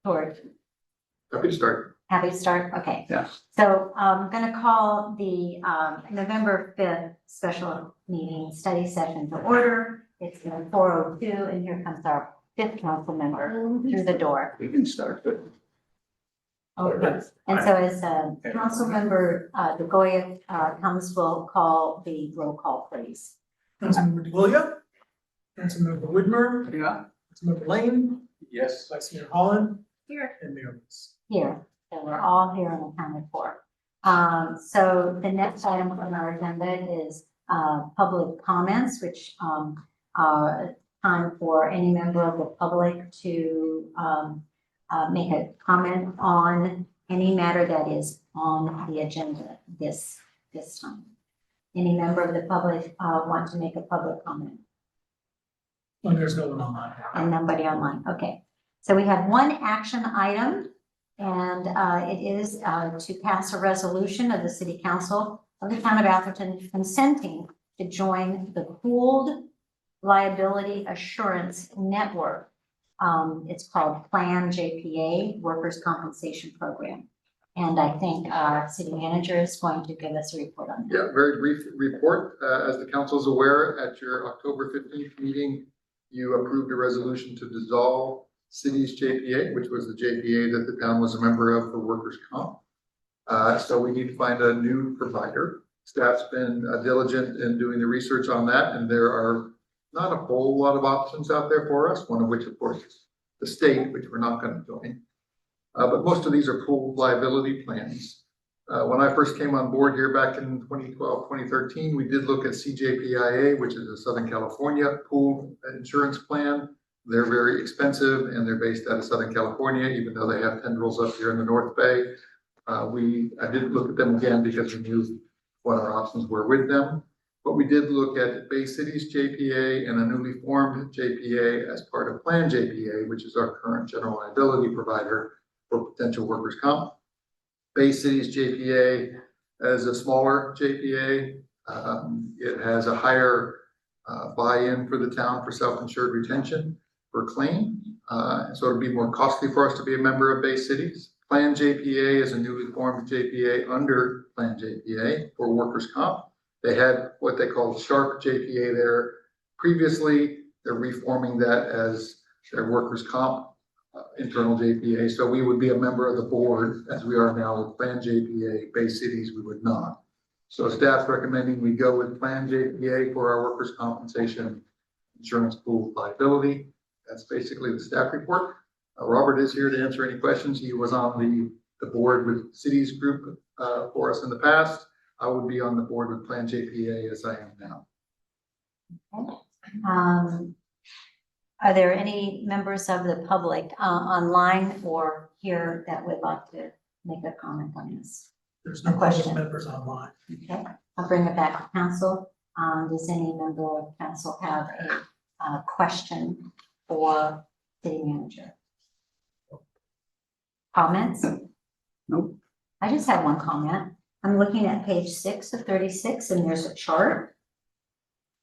George, Happy to start. happy to start? Okay. Yeah. So I'm going to call the November 5th special meeting study session to order. It's 4:02 and here comes our 5th council member through the door. We can start good. Okay. And so as council member DeGoya comes, we'll call the roll call, please. Councilmember DeGolia, Councilmember Whitmer, Yeah. Councilmember Lane, Yes. Vice Mayor Holland, Here. and Mayor Woods. Here, so we're all here and accounted for. So the next item on our agenda is public comments, which are time for any member of the public to make a comment on any matter that is on the agenda this time. Any member of the public want to make a public comment? And there's no one online. And nobody online, okay. So we have one action item, and it is to pass a resolution of the City Council of the Town of Atherton consenting to join the Pooled Liability Assurance Network. It's called Plan JPA, Workers' Compensation Program. And I think our city manager is going to give us a report on that. Yeah, very brief report. As the council is aware, at your October 15th meeting, you approved a resolution to dissolve City's JPA, which was the JPA that the town was a member of for workers' comp. So we need to find a new provider. Staff's been diligent in doing the research on that, and there are not a whole lot of options out there for us, one of which, of course, is the state, which we're not going to join. But most of these are pooled liability plans. When I first came on board here back in 2012, 2013, we did look at CJPIA, which is a Southern California pooled insurance plan. They're very expensive and they're based out of Southern California, even though they have tendrils up here in the North Bay. I did look at them again because we knew what our options were with them. But we did look at Bay Cities JPA and a newly formed JPA as part of Plan JPA, which is our current general liability provider for potential workers' comp. Bay Cities JPA as a smaller JPA. It has a higher buy-in for the town for self-insured retention per claim. So it'd be more costly for us to be a member of Bay Cities. Plan JPA is a newly formed JPA under Plan JPA for workers' comp. They had what they call Sharp JPA there previously. They're reforming that as their workers' comp internal JPA. So we would be a member of the board as we are now with Plan JPA. Bay Cities, we would not. So staff's recommending we go with Plan JPA for our workers' compensation insurance pool liability. That's basically the staff report. Robert is here to answer any questions. He was on the board with Cities Group for us in the past. I would be on the board with Plan JPA as I am now. Okay. Are there any members of the public online or here that would like to make a comment on this? There's no question members online. Okay, I'll bring it back to council. Does any member of council have a question for city manager? Comments? Nope. I just have one comment. I'm looking at page 6 of 36 and there's a chart.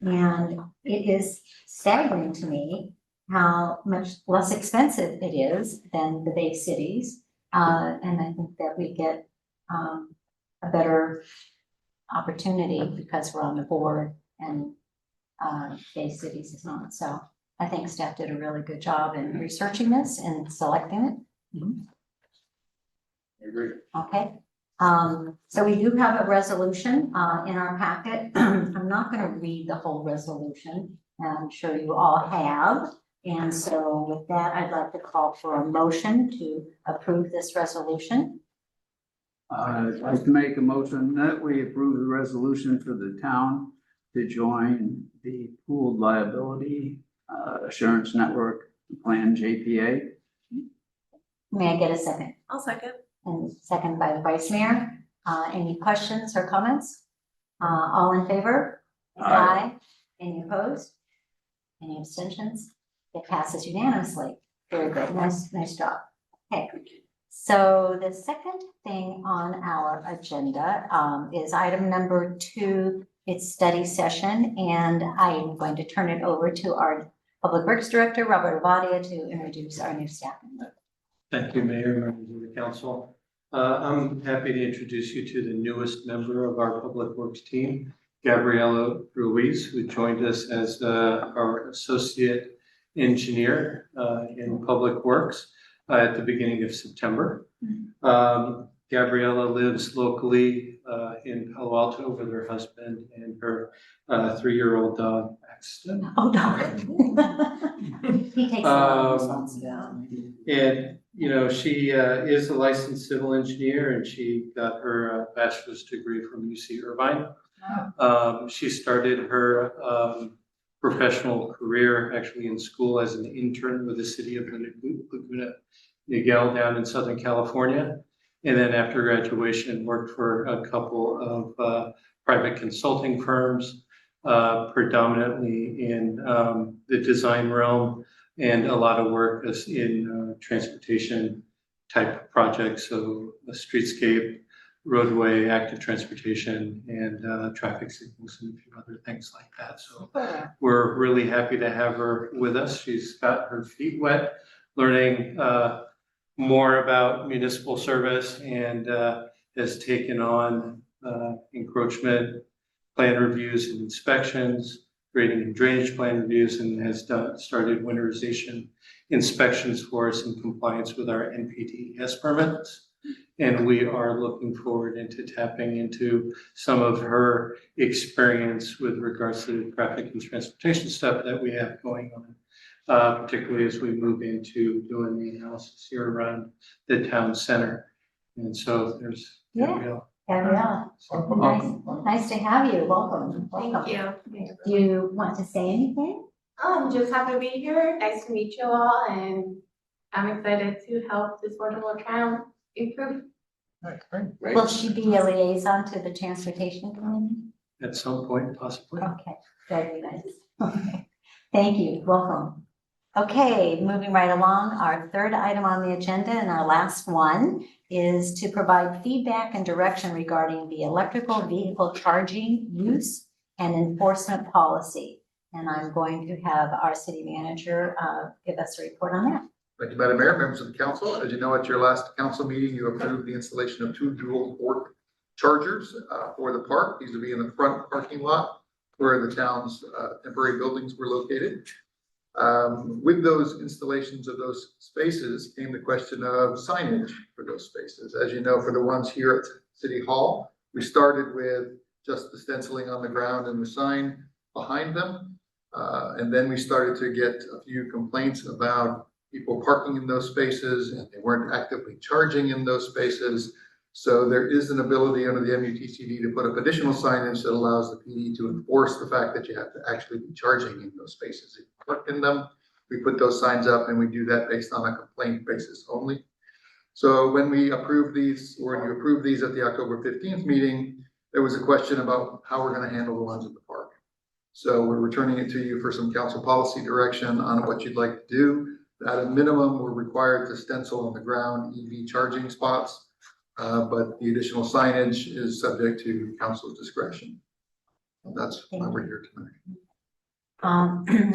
And it is staggering to me how much less expensive it is than the Bay Cities. And I think that we get a better opportunity because we're on the board and Bay Cities is not. So I think staff did a really good job in researching this and selecting it. Mm-hmm. I agree. Okay. So we do have a resolution in our packet. I'm not going to read the whole resolution. I'm sure you all have. And so with that, I'd like to call for a motion to approve this resolution. I'd like to make a motion that we approve the resolution for the town to join the Pooled Liability Assurance Network Plan JPA. May I get a second? I'll second. And second by the Vice Mayor. Any questions or comments? All in favor? Aye. Any opposed? Any abstentions? It passes unanimously. Very good. Nice job. Okay. So the second thing on our agenda is item number 2. It's study session, and I am going to turn it over to our Public Works Director, Robert Ovadia, to introduce our new staff member. Thank you, Mayor, members of the council. I'm happy to introduce you to the newest member of our Public Works team, Gabriela Ruiz, who joined us as our Associate Engineer in Public Works at the beginning of September. Gabriela lives locally in Palo Alto with her husband and her 3-year-old dog, Paxton. Oh, darn. He takes a lot of responsibility. And, you know, she is a licensed civil engineer and she got her bachelor's degree from UC Irvine. She started her professional career actually in school as an intern with the city of Laguna Niguel down in Southern California. And then after graduation, worked for a couple of private consulting firms, predominantly in the design realm, and a lot of work is in transportation type projects, so a streetscape, roadway, active transportation, and traffic signals and a few other things like that. So we're really happy to have her with us. She's got her feet wet, learning more about municipal service, and has taken on encroachment plan reviews and inspections, grading and drainage plan reviews, and has started winterization inspections for us in compliance with our NPDES permits. And we are looking forward into tapping into some of her experience with regards to the traffic and transportation stuff that we have going on, particularly as we move into doing the analysis here around the town center. And so there's, there we go. Gabriella, nice to have you. Welcome. Thank you. Do you want to say anything? Just happy to be here. Nice to meet you all, and I'm excited to help this wonderful town improve. Great. Will she be a liaison to the transportation committee? At some point, possibly. Okay, very nice. Okay, thank you. Welcome. Okay, moving right along, our third item on the agenda and our last one is to provide feedback and direction regarding the electrical vehicle charging use and enforcement policy. And I'm going to have our city manager give us a report on that. Thank you, Madam Mayor, members of the council. As you know, at your last council meeting, you approved the installation of 2 dual port chargers for the park. These will be in the front parking lot where the town's temporary buildings were located. With those installations of those spaces came the question of signage for those spaces. As you know, for the ones here at City Hall, we started with just the stenciling on the ground and the sign behind them. And then we started to get a few complaints about people parking in those spaces and they weren't actively charging in those spaces. So there is an ability under the MUTCD to put up additional signage that allows the PD to enforce the fact that you have to actually be charging in those spaces. If you park in them, we put those signs up and we do that based on a complaint basis only. So when we approved these, or when you approved these at the October 15th meeting, there was a question about how we're going to handle the ones in the park. So we're returning it to you for some council policy direction on what you'd like to do. At a minimum, we're required to stencil on the ground EV charging spots, but the additional signage is subject to council's discretion. And that's why we're here tonight.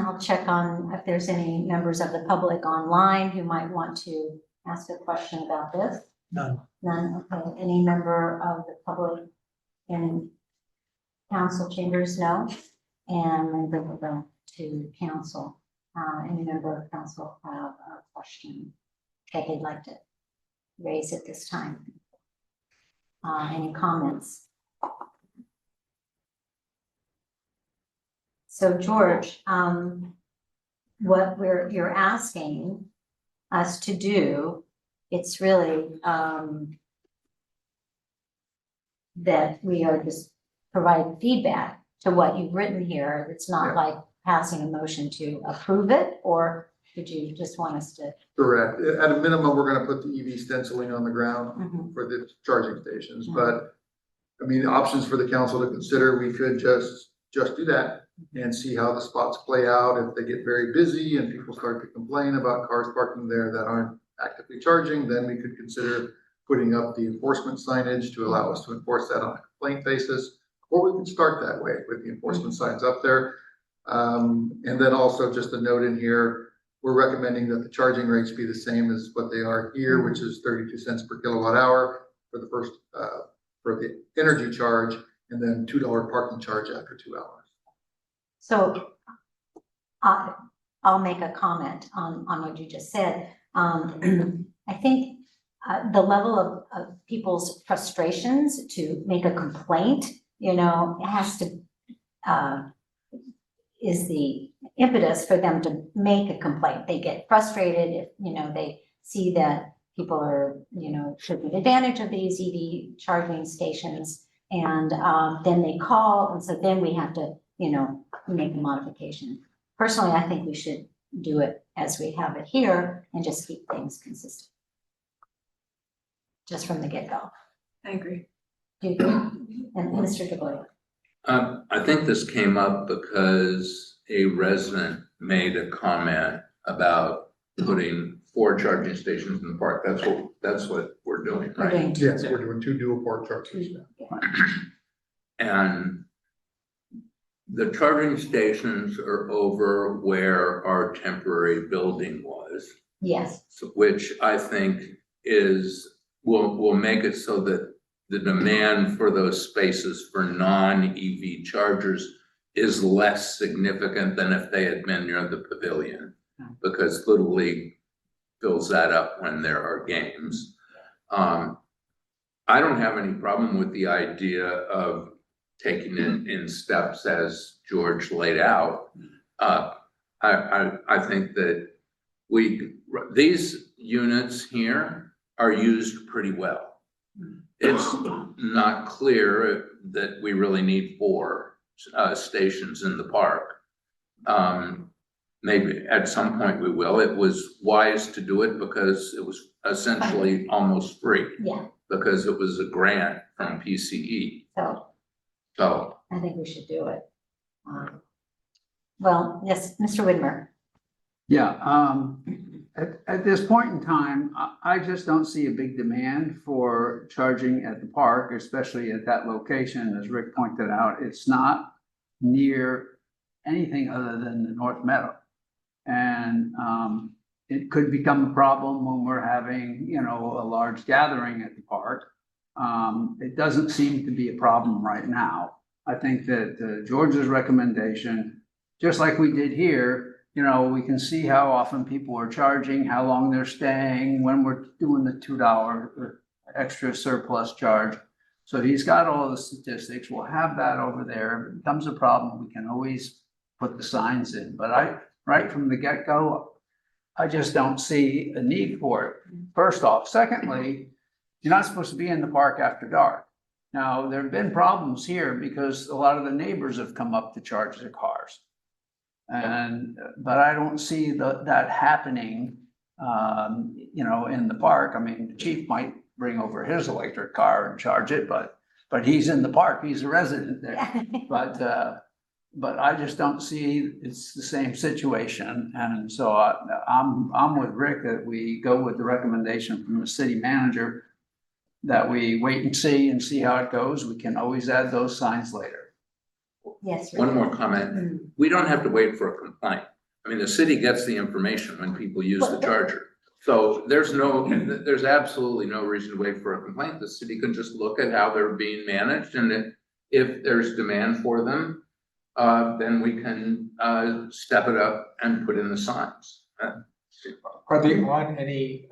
I'll check on if there's any members of the public online who might want to ask a question about this. None. None, okay. Any member of the public in council chambers? No. And then we'll go to council. Any member of council have a question that they'd like to raise at this time? Any comments? So George, what you're asking us to do, it's really that we are just providing feedback to what you've written here. It's not like passing a motion to approve it, or did you just want us to? Correct. At a minimum, we're going to put the EV stenciling on the ground for the charging stations. But I mean, options for the council to consider, we could just do that and see how the spots play out. If they get very busy and people start to complain about cars parking there that aren't actively charging, then we could consider putting up the enforcement signage to allow us to enforce that on a complaint basis. Or we can start that way with the enforcement signs up there. And then also just a note in here, we're recommending that the charging rates be the same as what they are here, which is 32 cents per kilowatt hour for the first, for the energy charge, and then $2 parking charge after 2 hours. So I'll make a comment on what you just said. I think the level of people's frustrations to make a complaint, you know, it has to, is the impetus for them to make a complaint. They get frustrated if, you know, they see that people are, you know, taking advantage of these EV charging stations. And then they call, and so then we have to, you know, make a modification. Personally, I think we should do it as we have it here and just keep things consistent. Just from the get-go. I agree. Do you agree? And Mr. DeBoer? I think this came up because a resident made a comment about putting 4 charging stations in the park. That's what we're doing, We're right? doing two. Yes, we're doing 2 dual port chargers now. And the charging stations are over where our temporary building was, Yes, which I think will make it so that the demand for those spaces for non-EV chargers is less significant than if they had been near the pavilion, because Little League fills that up when there are games. I don't have any problem with the idea of taking it in steps as George laid out. I think that these units here are used pretty well. It's not clear that we really need 4 stations in the park. Maybe at some point we will. It was wise to do it because it was essentially almost free, yeah, because it was a grant from PCE. So I think we should do it. Well, yes, Mr. Whitmer. Yeah, at this point in time, I just don't see a big demand for charging at the park, especially at that location, as Rick pointed out. It's not near anything other than the North Meadow. And it could become a problem when we're having, you know, a large gathering at the park. It doesn't seem to be a problem right now. I think that George's recommendation, just like we did here, you know, we can see how often people are charging, how long they're staying, when we're doing the $2 extra surplus charge. So he's got all the statistics. We'll have that over there. If it becomes a problem, we can always put the signs in. But right from the get-go, I just don't see a need for it, first off. Secondly, you're not supposed to be in the park after dark. Now, there have been problems here because a lot of the neighbors have come up to charge their cars. But I don't see that happening, you know, in the park. I mean, the chief might bring over his electric car and charge it, but he's in the park. He's a resident there. But I just don't see it's the same situation. And so I'm with Rick that we go with the recommendation from the city manager that we wait and see how it goes. We can always add those signs later. Yes. one more comment. We don't have to wait for a complaint. I mean, the city gets the information when people use the charger. So there's absolutely no reason to wait for a complaint. The city can just look at how they're being managed, and if there's demand for them, then we can step it up and put in the signs. Are they on any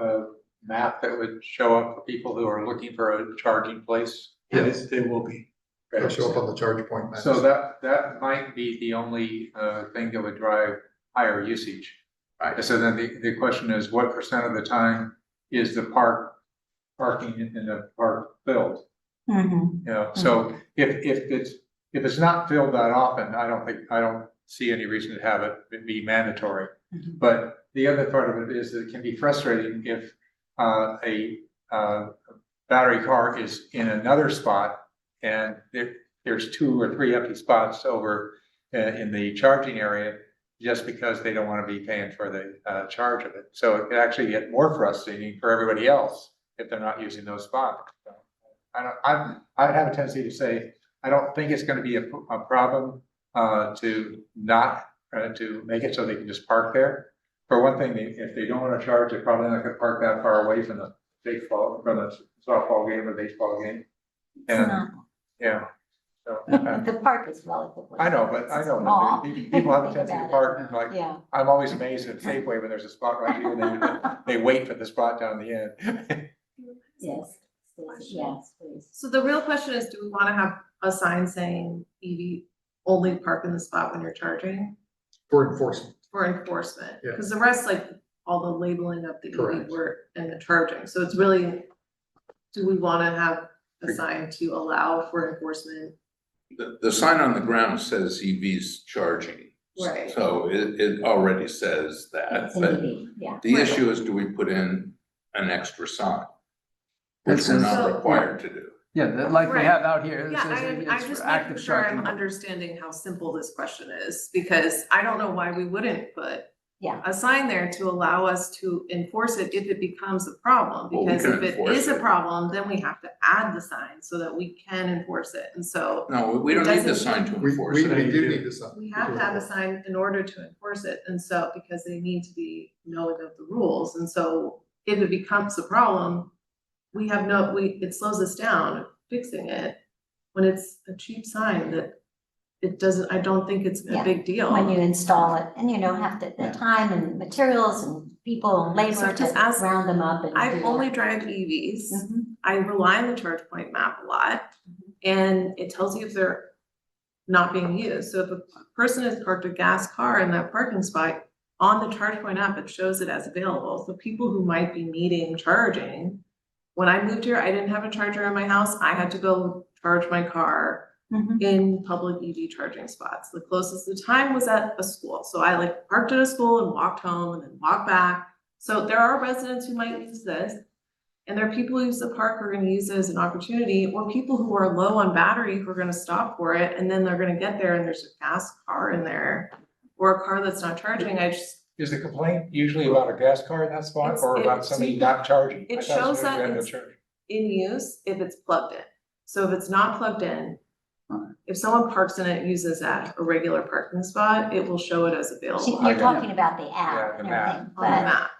map that would show up for people who are looking for a charging place? Yes. They will be. It'll show up on the charge point maps. So that might be the only thing that would drive higher usage. Right. So then the question is, what % of the time is the parking in the park filled? Mhm. You know, so if it's not filled that often, I don't see any reason to have it be mandatory. Mhm. But the other part of it is that it can be frustrating if a battery car is in another spot and there's 2 or 3 empty spots over in the charging area just because they don't want to be paying for the charge of it. So it can actually get more frustrating for everybody else if they're not using those spots. So I have a tendency to say, I don't think it's going to be a problem to make it so they can just park there. for one thing, if they don't wanna charge, they're probably not gonna park that far away from the baseball, from the softball game or baseball game. It's And, not- yeah, so, The park is relatively. I know, but Small. people have a tendency to Think about park, and like, Yeah. I'm always amazed at Safeway when there's a spot right here, and they wait for the spot down the end. Yes, yes, please. So the real question is, do we wanna have a sign saying EV only park in the spot when you're charging For enforcement. for enforcement? Yeah. Cause the rest, like, all the labeling of the EV Correct. work and the charging, so it's really, do we wanna have a sign to allow for enforcement? The sign on the ground says EVs charging. Right. So it already says that, It's an but EV, yeah. the issue is, do we put in an extra sign? Which This we're is- not required to do. Yeah, like we Right. have out here, Yeah, this is, I'm it's just for making active sure I'm charging. understanding how simple this question is, because I don't know why we wouldn't put Yeah. a sign there to allow us to enforce it if it becomes a problem, Well, we because can if it enforce is a it. problem, then we have to add the sign so that we can enforce it, and so No, we It don't need the doesn't- sign to We enforce it. do need this. we have to have a sign in order to enforce it, and so, because they need to be knowing of the rules, and so if it becomes a problem, we have no, it slows us down fixing it when it's a cheap sign that it doesn't, I don't think it's a Yeah, big deal. When you install it, and you don't have to, Yeah. the time and materials and people and labor So just to ask- round them up and. do I that. only drive EVs. Mhm. I rely on the ChargePoint map a lot, and it tells you if they're not being used. So if a person has parked a gas car in that parking spot, on the ChargePoint app, it shows it as available. So people who might be needing charging, when I moved here, I didn't have a charger in my house. I had to go charge my car Mhm. in public EV charging spots. The closest the time was at a school. So I like parked at a school and walked home and then walked back. So there are residents who might use this. And there are people who use the park who are gonna use it as an opportunity, or people who are low on battery who are gonna stop for it, and then they're gonna get there and there's a gas car in there. Or a car that's not charging. Is the complaint usually about a gas car in that spot, or about somebody not charging? It I thought shows somebody that had no it's- charge. in use if it's plugged in. So if it's not plugged in, Right. if someone parks in it, uses that, a regular parking spot, it will show it as available She- on You're Okay. talking about the Yeah, app the and map. everything, the but, map.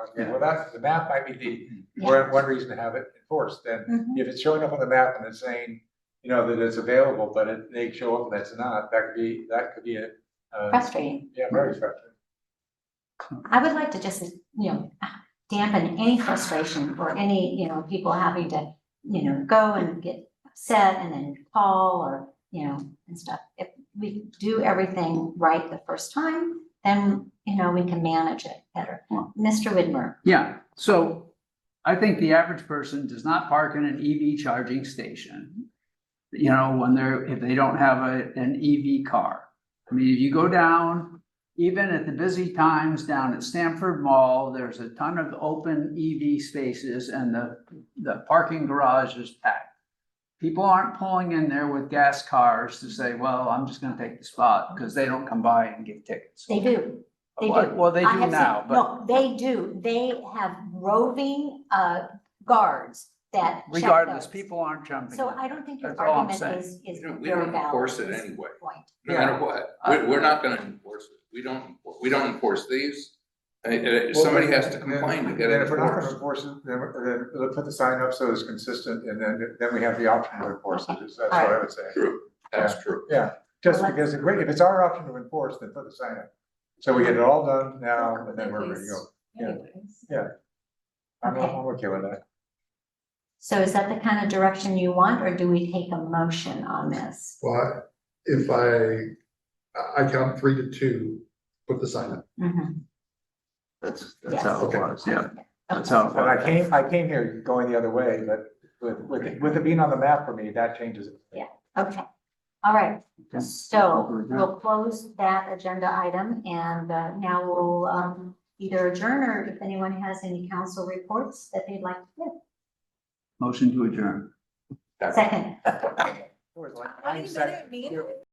Okay, well, the map might be the, Yeah. one reason to have it enforced, then Mhm. if it's showing up on the map and it's saying, that it's available, but they show up and it's not, that could be a, frustrating. yeah, very frustrating. I would like to just, dampen any frustration or any, people having to, go and get upset and then call or, and stuff. If we do everything right the first time, then, we can manage it better. Mr. Widmer, Yeah, so I think the average person does not park in an EV charging station. If they don't have an EV car. I mean, if you go down, even at the busy times down at Stanford Mall, there's a ton of open EV spaces and the parking garage is packed. People aren't pulling in there with gas cars to say, well, I'm just gonna take the spot, because they don't come by and give tickets. they do. They do. Well, they I do have now, seen- but No, they do. They have roving, guards that check regardless, those. people aren't jumping. So in. I don't think your That's all I'm argument saying. is We very don't valid enforce at it this anyway. point. No matter what, we're not gonna enforce it. We don't enforce these. Somebody has to complain to get Then it if we're not gonna enforced. enforce it, then we'll put the sign up so it's consistent, and then we have the option to enforce it, that's what I would say. True, that's true. Yeah, just Well, because if it's our option to enforce, then put the sign up. So we get it all done now, and then we're ready to go. Yeah. Anyways. I'm Okay. okay with that. So is that the kind of direction you want, or do we take a motion on this? Well, if I count 3 to 2, put the sign up. Mhm. That's Yes. how it Okay. was, yeah. That's how it But was. I came here going the other way, but with it being on the map for me, that changes it. Okay, all right. Okay. So we'll close that agenda item and now we'll either adjourn or if anyone has any council reports that they'd like to give. Motion to adjourn. Second. It was like Wait a 9 seconds. minute, me?